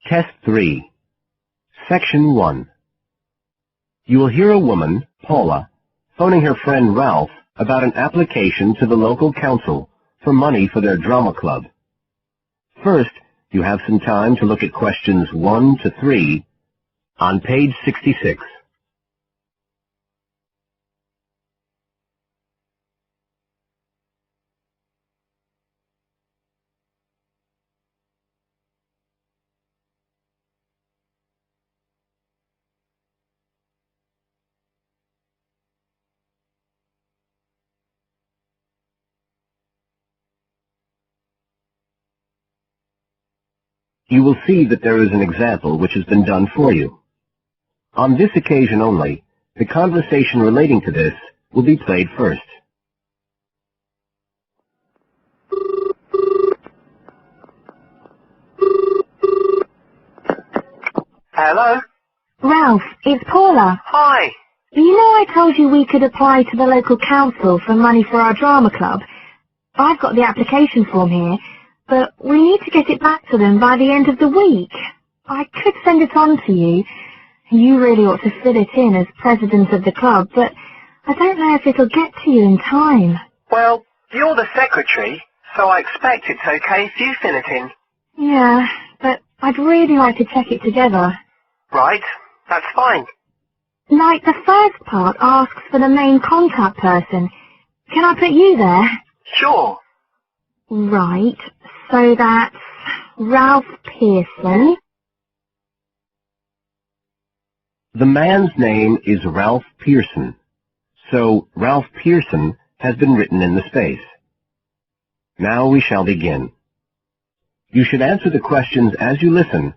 Test 3. Section 1. You will hear a woman, Paula, phoning her friend Ralph about an application to the local council for money for their drama club. First, you have some time to look at questions 1 to 3 on page 66. You will see that there is an example which has been done for you. On this occasion only, the conversation relating to this will be played first. Hello? Ralph, it's Paula. Hi. You know I told you we could apply to the local council for money for our drama club? I've got the application form here, but we need to get it back to them by the end of the week. I could send it on to you. You really ought to fill it in as president of the club, but I don't know if it'll get to you in time. Well, you're the secretary, so I expect it's okay if you fill it in. Yeah, but I'd really like to check it together. Right, that's fine. Like, the first part asks for the main contact person. Can I put you there? Sure. Right, so that's Ralph Pearson. The man's name is Ralph Pearson, so Ralph Pearson has been written in the space. Now we shall begin. You should answer the questions as you listen,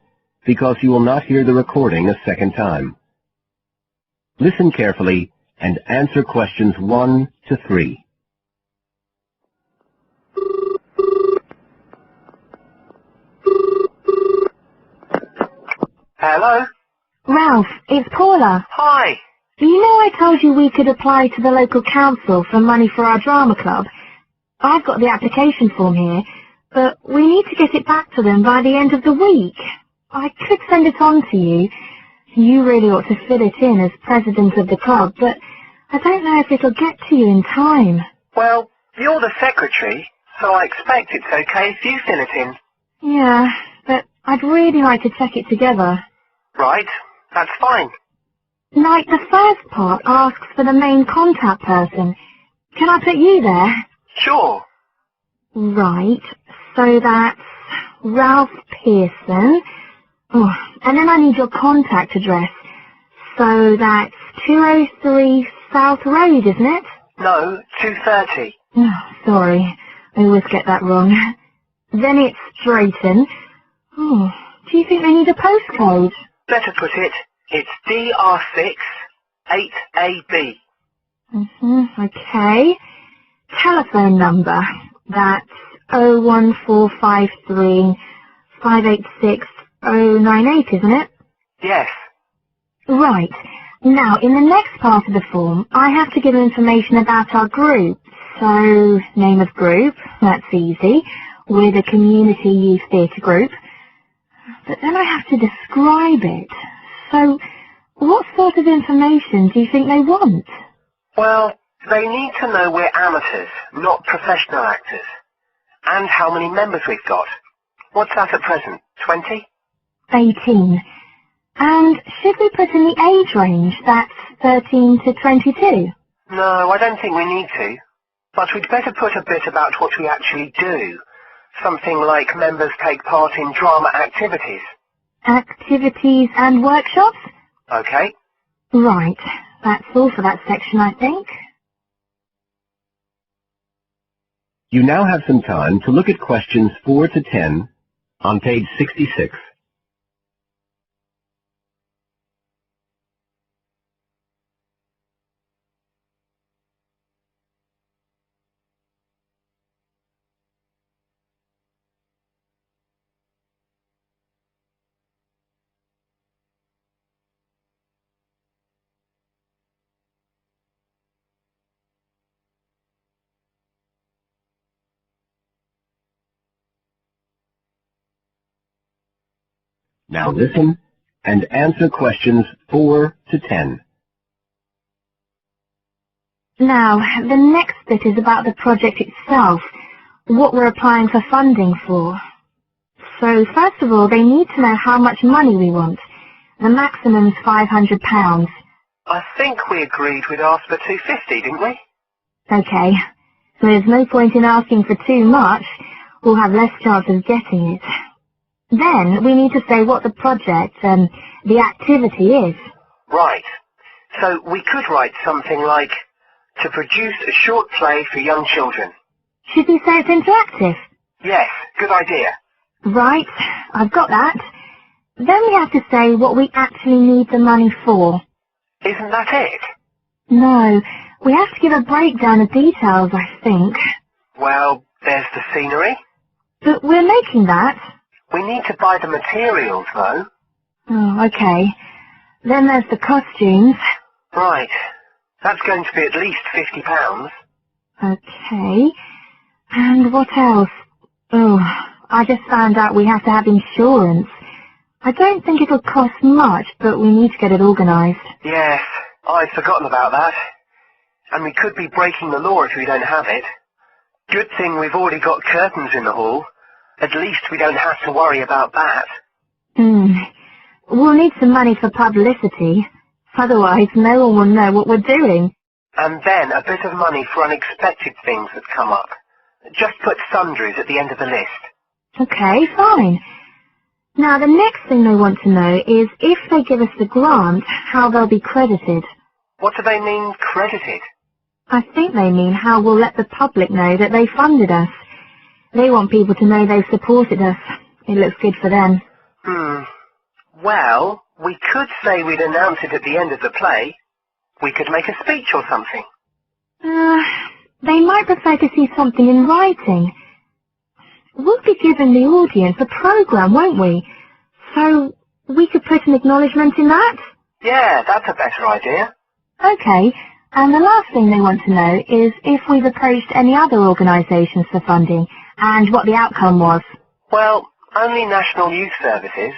because you will not hear the recording a second time. Listen carefully and answer questions 1 to 3. Hello? Ralph, it's Paula. Hi. You know I told you we could apply to the local council for money for our drama club? I've got the application form here, but we need to get it back to them by the end of the week. I could send it on to you. You really ought to fill it in as president of the club, but I don't know if it'll get to you in time. Well, you're the secretary, so I expect it's okay if you fill it in. Yeah, but I'd really like to check it together. Right, that's fine. Like, the first part asks for the main contact person. Can I put you there? Sure. Right, so that's Ralph Pearson. Oh, and then I need your contact address. So that's 203 South Road, isn't it? No, 2:30. Oh, sorry, I always get that wrong. Then it's Drayton. Oh, do you think they need a postcode? Better put it, it's DR6 8AB. Okay. Telephone number. That's 01453 586 098, isn't it? Yes. Right. Now, in the next part of the form, I have to give information about our group. So, name of group, that's easy. We're the Community Youth Theatre Group. But then I have to describe it. So, what sort of information do you think they want? Well, they need to know we're amateurs, not professional actors. And how many members we've got. What's that at present, 20? 18. And should we put in the age range, that's 13 to 22? No, I don't think we need to. But we'd better put a bit about what we actually do. Something like members take part in drama activities. Activities and workshops? Okay. Right. That's all for that section, I think. You now have some time to look at questions 4 to 10 on page 66. Now listen and answer questions 4 to 10. Now, the next bit is about the project itself, what we're applying for funding for. So, first of all, they need to know how much money we want. The maximum's £500. I think we agreed we'd ask for 250, didn't we? Okay, so there's no point in asking for too much. We'll have less chance of getting it. Then we need to say what the project, the activity is. Right. So we could write something like, to produce a short play for young children. Should we say it's interactive? Yes, good idea. Right, I've got that. Then we have to say what we actually need the money for. Isn't that it? No, we have to give a breakdown of details, I think. Well, there's the scenery. But we're making that. We need to buy the materials, though. Oh, okay. Then there's the costumes. Right. That's going to be at least £50. Okay. And what else? Oh, I just found out we have to have insurance. I don't think it'll cost much, but we need to get it organised. Yes, I'd forgotten about that. And we could be breaking the law if we don't have it. Good thing we've already got curtains in the hall. At least we don't have to worry about that. We'll need some money for publicity. Otherwise, no one will know what we're doing. And then a bit of money for unexpected things that come up. Just put sundries at the end of the list. Okay, fine. Now, the next thing they want to know is if they give us the grant, how they'll be credited. What do they mean, credited? I think they mean how we'll let the public know that they funded us. They want people to know they've supported us. It looks good for them. Well, we could say we'd announce it at the end of the play. We could make a speech or something. They might prefer to see something in writing. We'll be giving the audience a programme, won't we? So we could put an acknowledgement in that? Yeah, that's a better idea. Okay, and the last thing they want to know is if we've approached any other organisations for funding and what the outcome was. Well, only National Youth Services,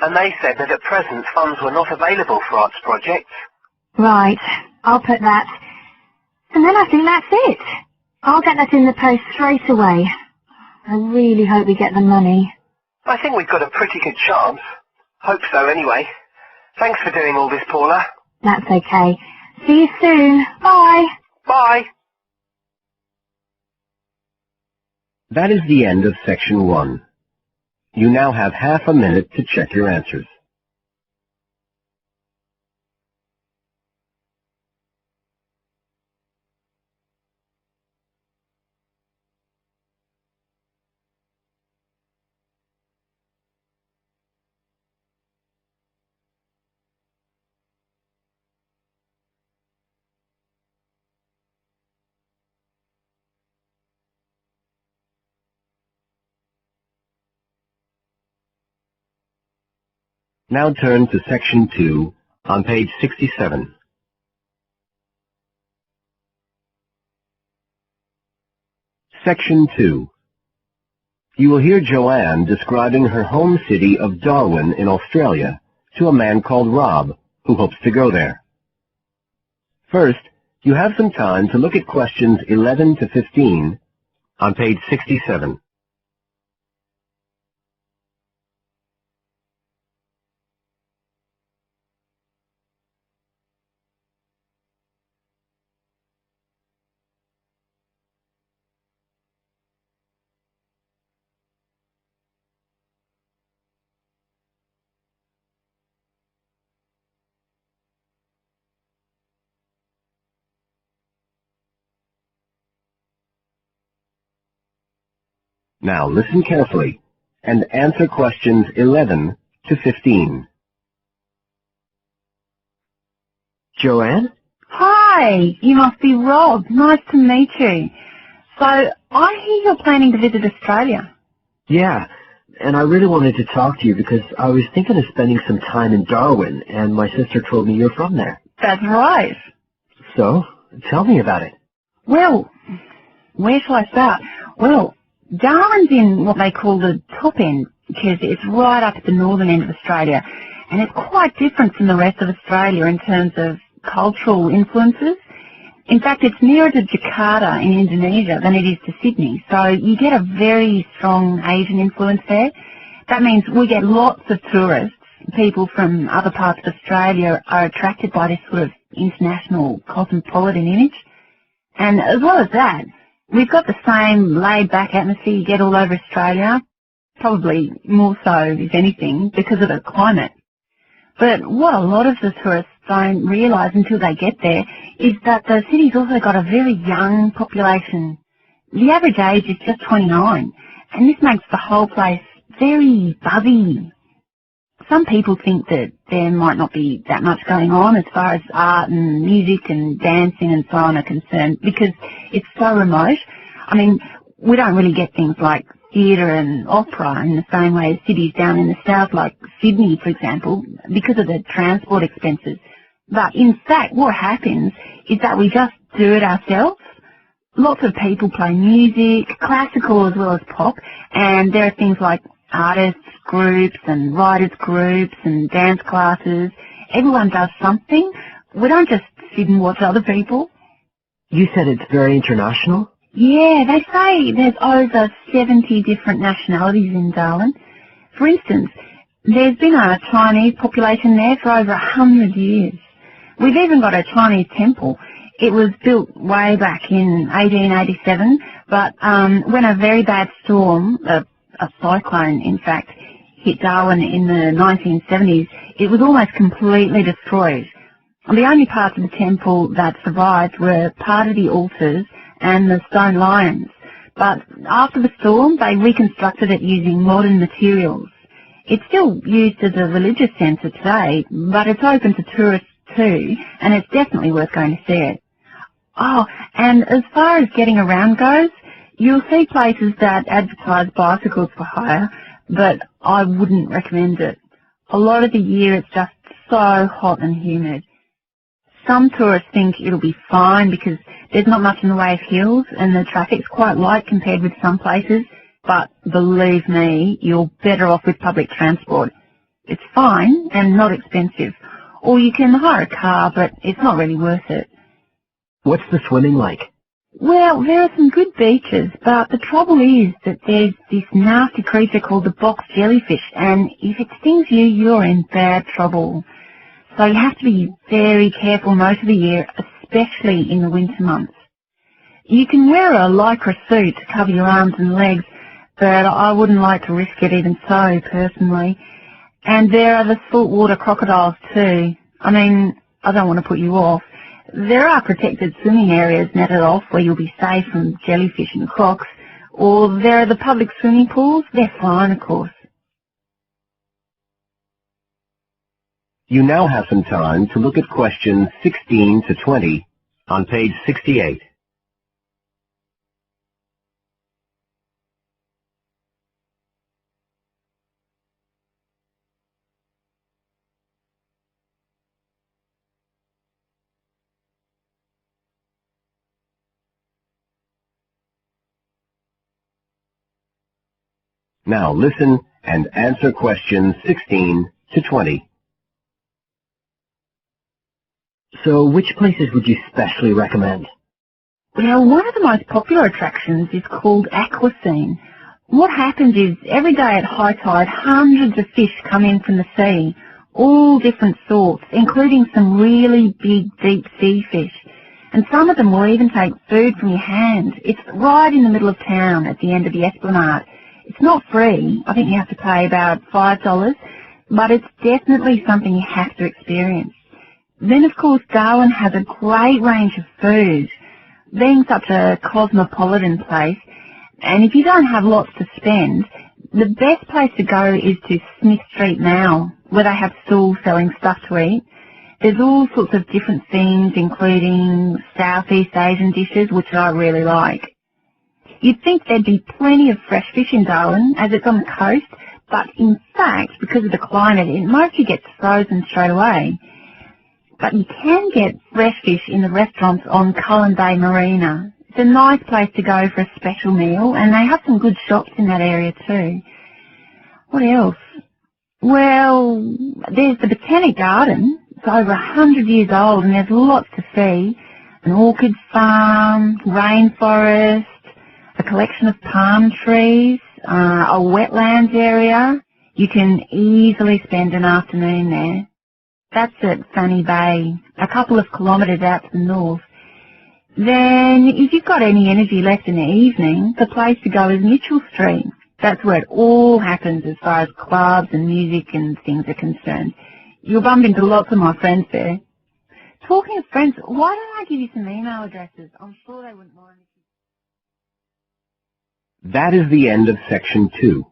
and they said that at present funds were not available for arts projects. Right, I'll put that. And then I think that's it. I'll get that in the post straight away. I really hope we get the money. I think we've got a pretty good chance. Hope so anyway. Thanks for doing all this, Paula. That's okay. See you soon. Bye. Bye. That is the end of section 1. You now have half a minute to check your answers. Now turn to section 2 on page 67. Section 2. You will hear Joanne describing her home city of Darwin in Australia to a man called Rob, who hopes to go there. First, you have some time to look at questions 11 to 15 on page 67. Now listen carefully and answer questions 11 to 15. Joanne? Hi, you must be Rob. Nice to meet you. So, I hear you're planning to visit Australia. Yeah, and I really wanted to talk to you because I was thinking of spending some time in Darwin, and my sister told me you're from there. That's right. So, tell me about it. Well, where shall I start? Well, Darwin's in what they call the top end because it's right up at the northern end of Australia, and it's quite different from the rest of Australia in terms of cultural influences. In fact, it's nearer to Jakarta in Indonesia than it is to Sydney, so you get a very strong Asian influence there. That means we get lots of tourists. People from other parts of Australia are attracted by this sort of international cosmopolitan image. And as well as that, we've got the same laid-back atmosphere you get all over Australia, probably more so, if anything, because of the climate. But what a lot of the tourists don't realise until they get there is that the city's also got a very young population. The average age is just 29, and this makes the whole place very buzzy. Some people think that there might not be that much going on as far as art and music and dancing and so on are concerned because it's so remote. I mean, we don't really get things like theatre and opera in the same way as cities down in the south like Sydney, for example, because of the transport expenses. But in fact, what happens is that we just do it ourselves. Lots of people play music, classical as well as pop, and there are things like artists groups and writers groups and dance classes. Everyone does something. We don't just sit and watch other people. You said it's very international? Yeah, they say there's over 70 different nationalities in Darwin. For instance, there's been a Chinese population there for over 100 years. We've even got a Chinese temple. It was built way back in 1887, but when a very bad storm, a cyclone in fact, hit Darwin in the 1970s, it was almost completely destroyed. The only parts of the temple that survived were part of the altars and the stone lions. But after the storm, they reconstructed it using modern materials. It's still used as a religious centre today, but it's open to tourists too, and it's definitely worth going to see it. Oh, and as far as getting around goes, you'll see places that advertise bicycles for hire, but I wouldn't recommend it. A lot of the year it's just so hot and humid. Some tourists think it'll be fine because there's not much in the way of hills and the traffic's quite light compared with some places, but believe me, you're better off with public transport. It's fine and not expensive. Or you can hire a car, but it's not really worth it. What's the swimming like? Well, there are some good beaches, but the trouble is that there's this nasty creature called the box jellyfish, and if it stings you, you're in bad trouble. So you have to be very careful most of the year, especially in the winter months. You can wear a lycra suit to cover your arms and legs, but I wouldn't like to risk it even so, personally. And there are the saltwater crocodiles too. I mean, I don't want to put you off. There are protected swimming areas netted off where you'll be safe from jellyfish and crocs, or there are the public swimming pools. They're fine, of course. You now have some time to look at questions 16 to 20 on page 68. Now listen and answer questions 16 to 20. So which places would you specially recommend? Well, one of the most popular attractions is called Aquascene. What happens is every day at high tide, hundreds of fish come in from the sea, all different sorts, including some really big deep sea fish. And some of them will even take food from your hand. It's right in the middle of town at the end of the esplanade. It's not free. I think you have to pay about $5, but it's definitely something you have to experience. Then, of course, Darwin has a great range of food, being such a cosmopolitan place. And if you don't have lots to spend, the best place to go is to Smith Street now, where they have stalls selling stuff to eat. There's all sorts of different things, including Southeast Asian dishes, which I really like. You'd think there'd be plenty of fresh fish in Darwin, as it's on the coast, but in fact, because of the climate, it mostly gets frozen straight away. But you can get fresh fish in the restaurants on Cullen Bay Marina. It's a nice place to go for a special meal, and they have some good shops in that area too. What else? Well, there's the Botanic Garden. It's over 100 years old and there's lots to see. An orchid farm, rainforest, a collection of palm trees, a wetlands area. You can easily spend an afternoon there. That's at Fanny Bay, a couple of kilometres out to the north. Then, if you've got any energy left in the evening, the place to go is Mitchell Street. That's where it all happens as far as clubs and music and things are concerned. You'll bump into lots of my friends there. Talking of friends, why don't I give you some email addresses? I'm sure they wouldn't mind. That is the end of section 2.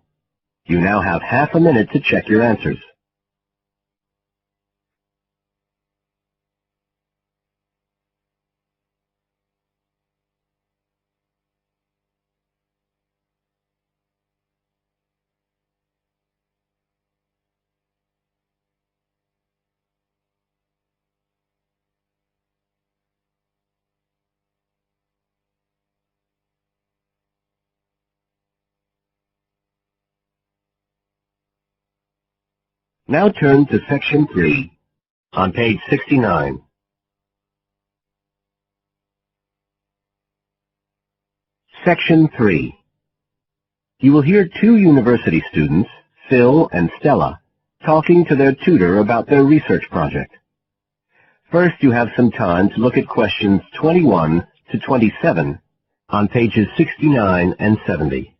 You now have half a minute to check your answers. Now turn to section 3 on page 69. Section 3. You will hear 2 university students, Phil and Stella, talking to their tutor about their research project. First, you have some time to look at questions 21 to 27 on pages 69 and 70.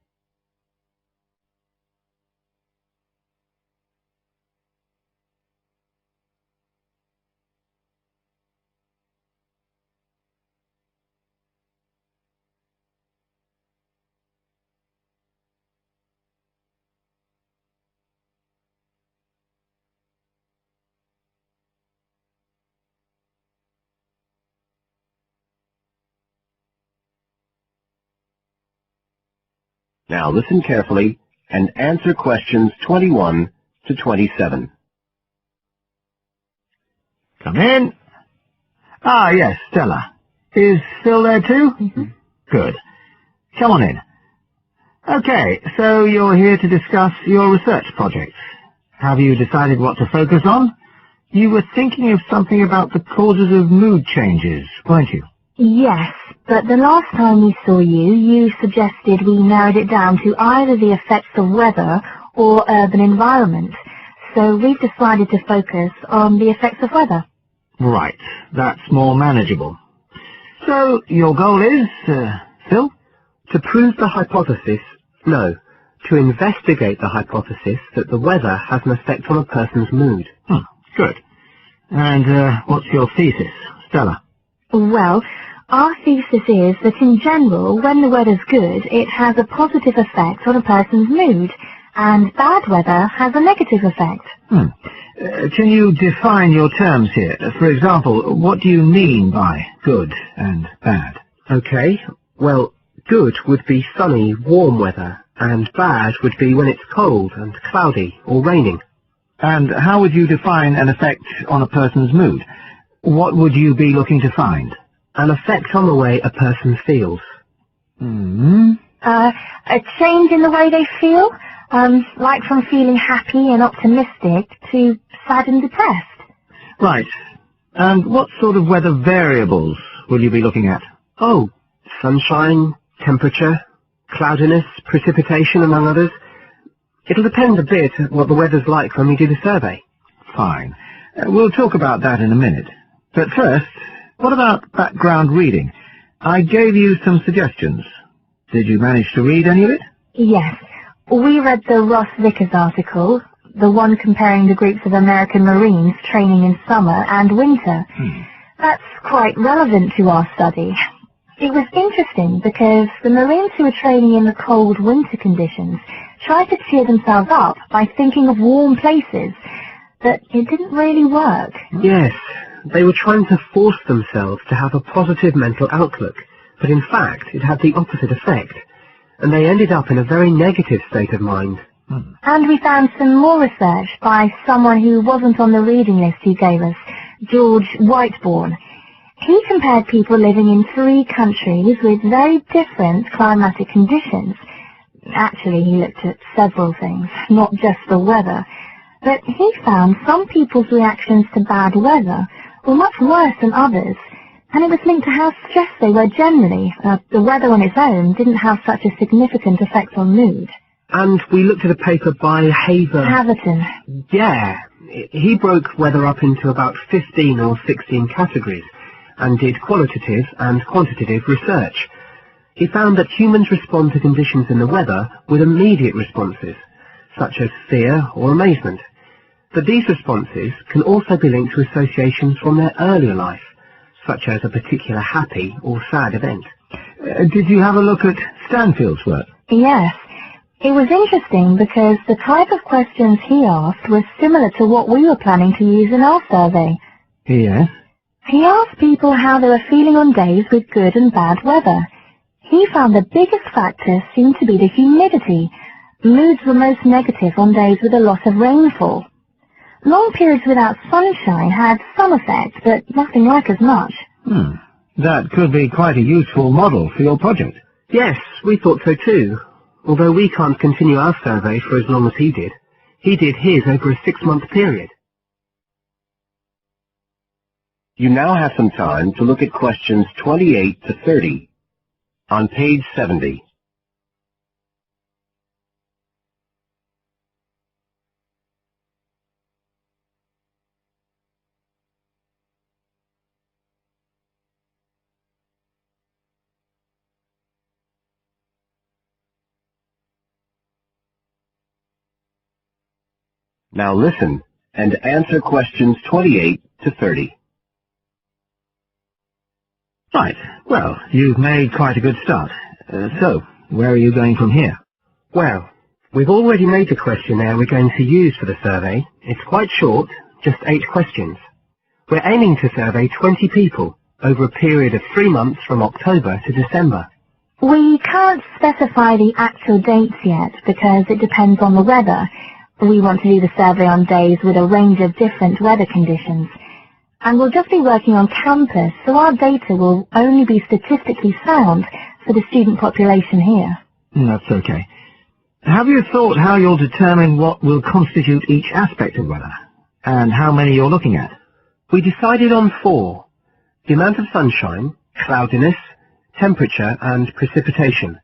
Now listen carefully and answer questions 21 to 27. Come in. Ah, yes, Stella. Is Phil there too? Mm-hmm. Good. Come on in. Okay, so you're here to discuss your research projects. Have you decided what to focus on? You were thinking of something about the causes of mood changes, weren't you? Yes, but the last time we saw you, you suggested we narrowed it down to either the effects of weather or urban environment. So we've decided to focus on the effects of weather. Right, that's more manageable. So, your goal is, Phil? To prove the hypothesis, no, to investigate the hypothesis that the weather has an effect on a person's mood. Good. And what's your thesis, Stella? Well, our thesis is that in general, when the weather's good, it has a positive effect on a person's mood, and bad weather has a negative effect. Can you define your terms here? For example, what do you mean by good and bad? Okay, well, good would be sunny, warm weather, and bad would be when it's cold and cloudy or raining. And how would you define an effect on a person's mood? What would you be looking to find? An effect on the way a person feels. A change in the way they feel, like from feeling happy and optimistic to sad and depressed. Right. And what sort of weather variables will you be looking at? Oh, sunshine, temperature, cloudiness, precipitation, among others. It'll depend a bit on what the weather's like when we do the survey. Fine. We'll talk about that in a minute. But first, what about background reading? I gave you some suggestions. Did you manage to read any of it? Yes. We read the Ross Vickers article, the one comparing the groups of American Marines training in summer and winter. That's quite relevant to our study. It was interesting because the Marines who were training in the cold winter conditions tried to cheer themselves up by thinking of warm places, but it didn't really work. Yes, they were trying to force themselves to have a positive mental outlook, but in fact it had the opposite effect, and they ended up in a very negative state of mind. And we found some more research by someone who wasn't on the reading list you gave us, George Whiteborn. He compared people living in 3 countries with very different climatic conditions. Actually, he looked at several things, not just the weather. But he found some people's reactions to bad weather were much worse than others, and it was linked to how stressed they were generally. The weather on its own didn't have such a significant effect on mood. And we looked at a paper by Haverton. Yeah, he broke weather up into about 15 or 16 categories and did qualitative and quantitative research. He found that humans respond to conditions in the weather with immediate responses, such as fear or amazement. But these responses can also be linked to associations from their earlier life, such as a particular happy or sad event. Did you have a look at Stanfield's work? Yes. It was interesting because the type of questions he asked was similar to what we were planning to use in our survey. Yes. He asked people how they were feeling on days with good and bad weather. He found the biggest factor seemed to be the humidity. Moods were most negative on days with a lot of rainfall. Long periods without sunshine had some effect, but nothing like as much. That could be quite a useful model for your project. Yes, we thought so too. Although we can't continue our survey for as long as he did. He did his over a 6-month period. You now have some time to look at questions 28 to 30 on page 70. Now listen and answer questions 28 to 30. Right. Well, you've made quite a good start. So, where are you going from here? Well, we've already made the questionnaire we're going to use for the survey. It's quite short, just 8 questions. We're aiming to survey 20 people over a period of 3 months from October to December. We can't specify the actual dates yet because it depends on the weather. We want to do the survey on days with a range of different weather conditions. And we'll just be working on campus, so our data will only be statistically sound for the student population here. That's okay. Have you thought how you'll determine what will constitute each aspect of weather, and how many you're looking at? We decided on 4. The amount of sunshine, cloudiness, temperature and precipitation.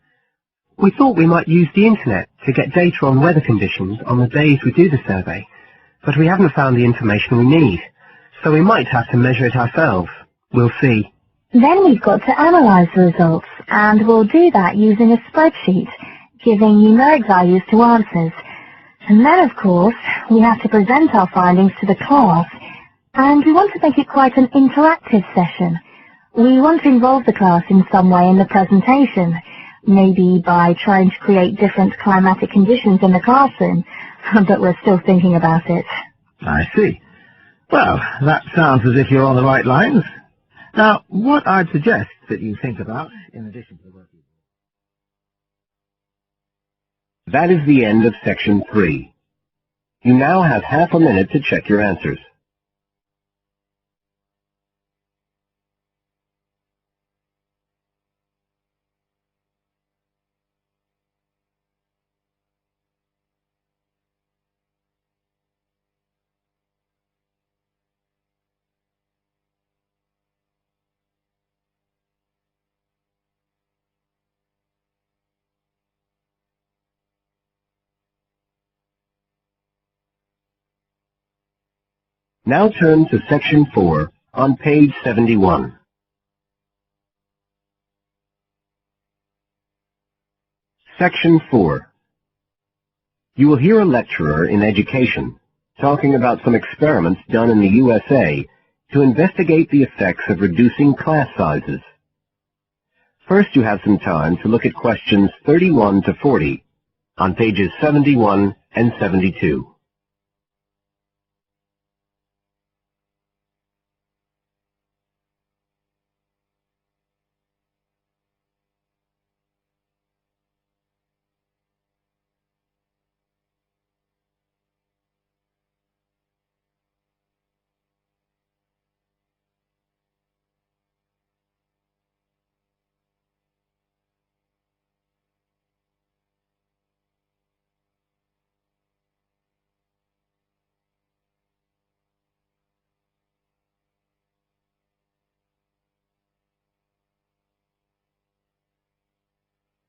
We thought we might use the internet to get data on weather conditions on the days we do the survey, but we haven't found the information we need, so we might have to measure it ourselves. We'll see. Then we've got to analyse the results, and we'll do that using a spreadsheet, giving numeric values to answers. And then, of course, we have to present our findings to the class, and we want to make it quite an interactive session. We want to involve the class in some way in the presentation, maybe by trying to create different climatic conditions in the classroom, but we're still thinking about it. I see. Well, that sounds as if you're on the right lines. Now, what I'd suggest that you think about, in addition to the work you do. That is the end of section 3. You now have half a minute to check your answers. Now turn to section 4 on page 71. Section 4. You will hear a lecturer in education talking about some experiments done in the USA to investigate the effects of reducing class sizes. First, you have some time to look at questions 31 to 40 on pages 71 and 72.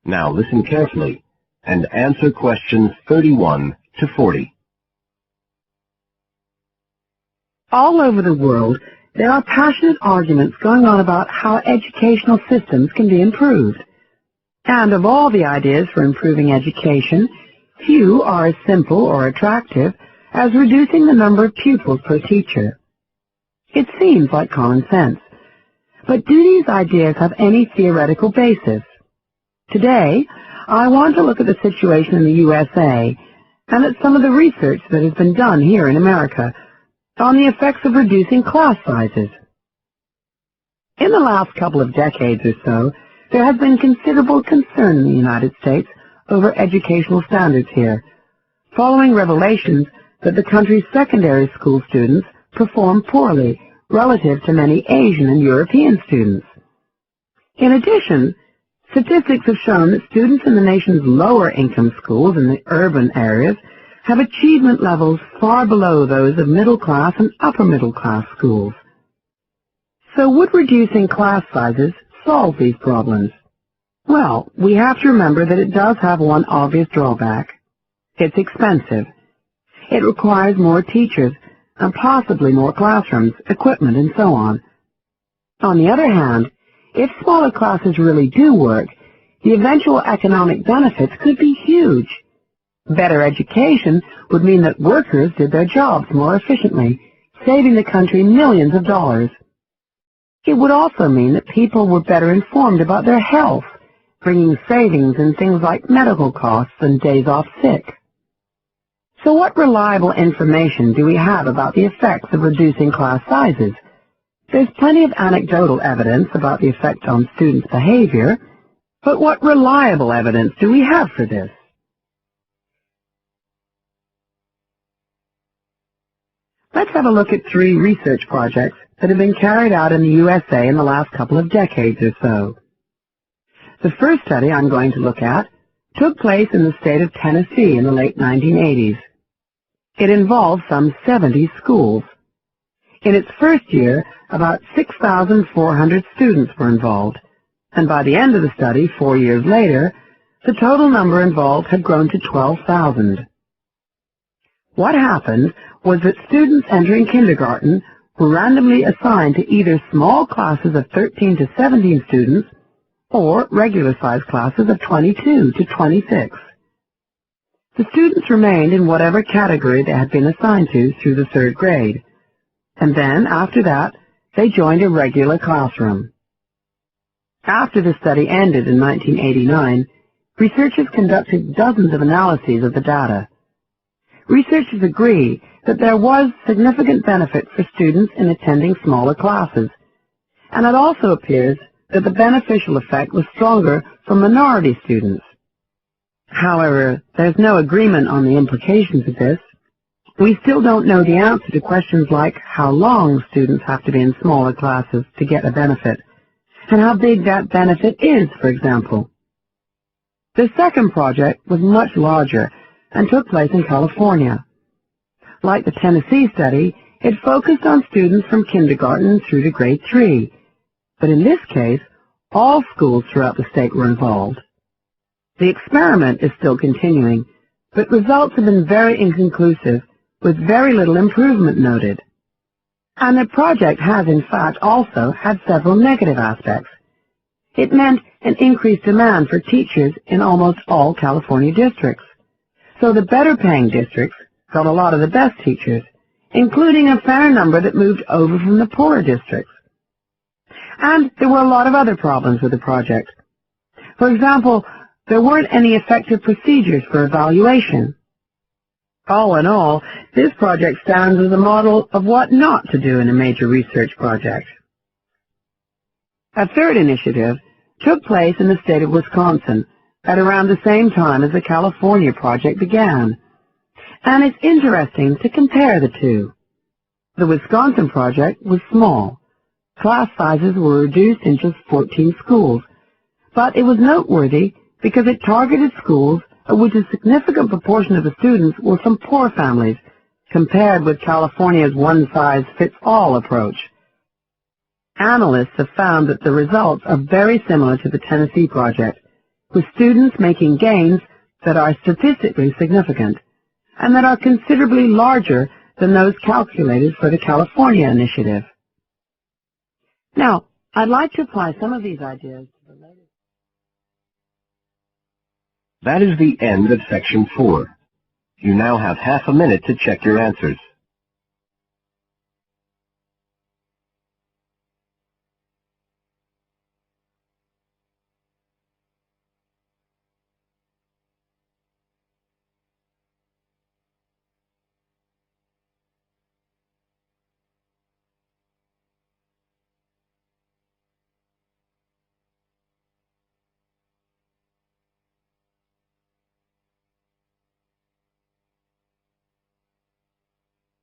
Now listen carefully and answer questions 31 to 40. All over the world, there are passionate arguments going on about how educational systems can be improved. And of all the ideas for improving education, few are as simple or attractive as reducing the number of pupils per teacher. It seems like common sense. But do these ideas have any theoretical basis? Today, I want to look at the situation in the USA and at some of the research that has been done here in America on the effects of reducing class sizes. In the last couple of decades or so, there has been considerable concern in the United States over educational standards here, following revelations that the country's secondary school students perform poorly relative to many Asian and European students. In addition, statistics have shown that students in the nation's lower income schools in the urban areas have achievement levels far below those of middle class and upper middle class schools. So would reducing class sizes solve these problems? Well, we have to remember that it does have one obvious drawback. It's expensive. It requires more teachers and possibly more classrooms, equipment, and so on. On the other hand, if smaller classes really do work, the eventual economic benefits could be huge. Better education would mean that workers did their jobs more efficiently, saving the country millions of dollars. It would also mean that people were better informed about their health, bringing savings in things like medical costs and days off sick. So what reliable information do we have about the effects of reducing class sizes? There's plenty of anecdotal evidence about the effect on students' behavior, but what reliable evidence do we have for this? Let's have a look at 3 research projects that have been carried out in the USA in the last couple of decades or so. The first study I'm going to look at took place in the state of Tennessee in the late 1980s. It involved some 70 schools. In its first year, about 6,400 students were involved, and by the end of the study, 4 years later, the total number involved had grown to 12,000. What happened was that students entering kindergarten were randomly assigned to either small classes of 13 to 17 students or regular-sized classes of 22 to 26. The students remained in whatever category they had been assigned to through the 3rd grade, and then, after that, they joined a regular classroom. After the study ended in 1989, researchers conducted dozens of analyses of the data. Researchers agree that there was significant benefit for students in attending smaller classes, and it also appears that the beneficial effect was stronger for minority students. However, there's no agreement on the implications of this. We still don't know the answer to questions like how long students have to be in smaller classes to get a benefit, and how big that benefit is, for example. The second project was much larger and took place in California. Like the Tennessee study, it focused on students from kindergarten through to grade 3, but in this case, all schools throughout the state were involved. The experiment is still continuing, but results have been very inconclusive, with very little improvement noted. And the project has, in fact, also had several negative aspects. It meant an increased demand for teachers in almost all California districts. So the better-paying districts got a lot of the best teachers, including a fair number that moved over from the poorer districts. And there were a lot of other problems with the project. For example, there weren't any effective procedures for evaluation. All in all, this project stands as a model of what not to do in a major research project. A third initiative took place in the state of Wisconsin at around the same time as the California project began, and it's interesting to compare the two. The Wisconsin project was small. Class sizes were reduced in just 14 schools, but it was noteworthy because it targeted schools of which a significant proportion of the students were from poor families, compared with California's one-size-fits-all approach. Analysts have found that the results are very similar to the Tennessee project, with students making gains that are statistically significant and that are considerably larger than those calculated for the California initiative. Now, I'd like to apply some of these ideas to the latest. That is the end of Section 4. You now have half a minute to check your answers.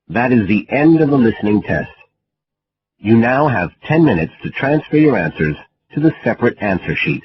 That is the end of the listening test. You now have 10 minutes to transfer your answers to the separate answer sheet.